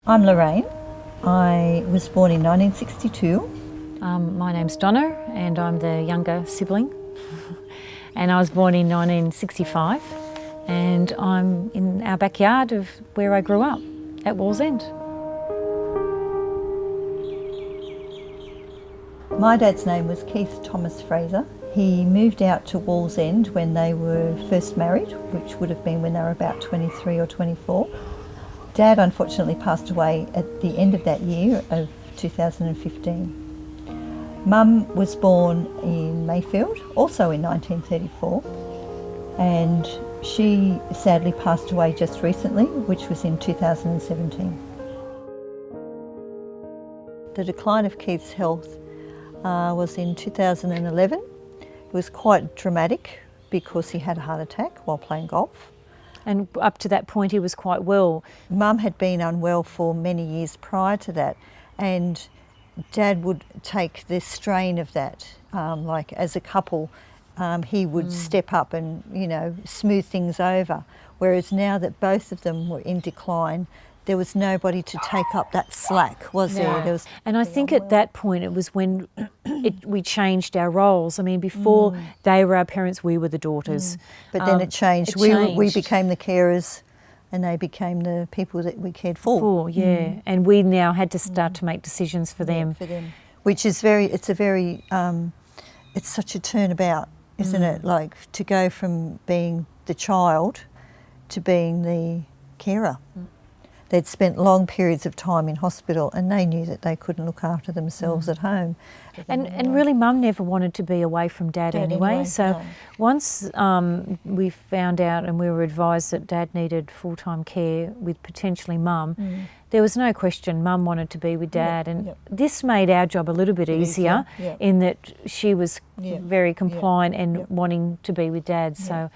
I'm Lorraine. I was born in 1962. My name's Donna and I'm the younger sibling. And I was born in 1965 and I'm in our backyard of where I grew up, at Wallsend. My dad's name was Keith Thomas Fraser. He moved out to Wallsend when they were first married, which would have been when they were about 23 or 24. Dad unfortunately passed away at the end of that year of 2015. Mum was born in Mayfield, also in 1934, and she sadly passed away just recently, which was in 2017. The decline of Keith's health was in 2011. It was quite dramatic because he had a heart attack while playing golf. And up to that point he was quite well. Mum had been unwell for many years prior to that, and Dad would take the strain of that. Like as a couple, he would step up and, you know, smooth things over. Whereas now that both of them were in decline, there was nobody to take up that slack, was there? And I think at that point it was when we changed our roles. I mean, before they were our parents, we were the daughters. But then it changed. We became the carers and they became the people that we cared for. And we now had to start to make decisions for them. Which is it's such a turnabout, isn't it? Like to go from being the child to being the carer. They'd spent long periods of time in hospital and they knew that they couldn't look after themselves at home. And really Mum never wanted to be away from Dad anyway. So once we found out and we were advised that Dad needed full-time care with potentially Mum, there was no question Mum wanted to be with Dad. And this made our job a little bit easier in that she was very compliant and wanting to be with Dad. So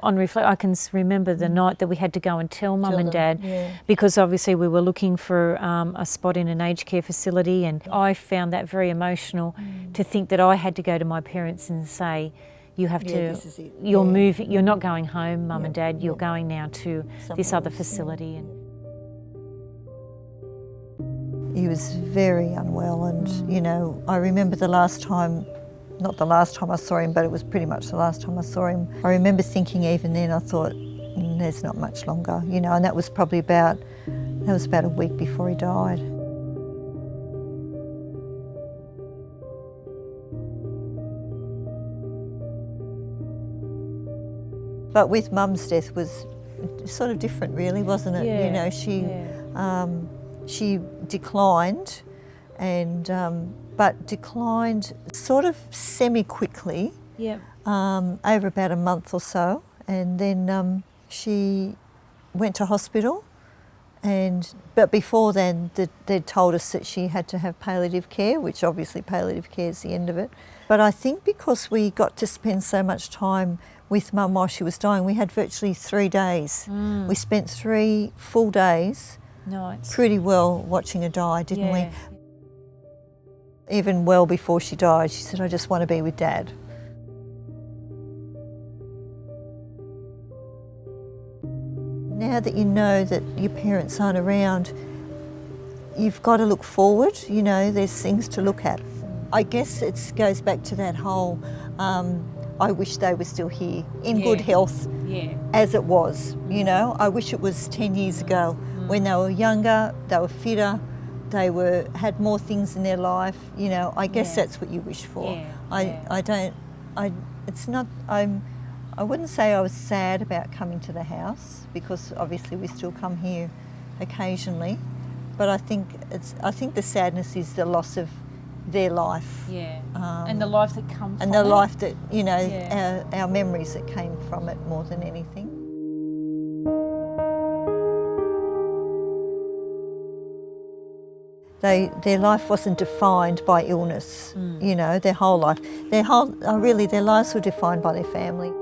on reflect, I can remember the night that we had to go and tell Mum and Dad, because obviously we were looking for a spot in an aged care facility, and I found that very emotional to think that I had to go to my parents and say, you have to, you're moving, you're not going home, Mum and Dad, you're going now to this other facility. And he was very unwell, and you know, I remember the last time, not the last time I saw him, but it was pretty much the last time I saw him. I remember thinking even then, I thought, there's not much longer, you know, and that was probably about a week before he died. But with Mum's death was sort of different really, wasn't it? You know, she declined and but declined sort of semi-quickly, over about a month or so, and then she went to hospital, but before then they'd told us that she had to have palliative care, which obviously palliative care is the end of it. But I think because we got to spend so much time with Mum while she was dying, we had virtually 3 days. We spent 3 full days pretty well watching her die, didn't we? Even well before she died, she said, I just want to be with Dad. Now that you know that your parents aren't around, you've got to look forward, you know, there's things to look at. I guess it goes back to that whole, I wish they were still here, in good health, as it was, you know. I wish it was 10 years ago, when they were younger, they were fitter, they had more things in their life, you know. I guess that's what you wish for. I wouldn't say I was sad about coming to the house, because obviously we still come here occasionally, but I think the sadness is the loss of their life. And the life that comes from it. And the life that, you know, our memories that came from it more than anything. Their life wasn't defined by illness, you know, their whole life. Their lives were defined by their family.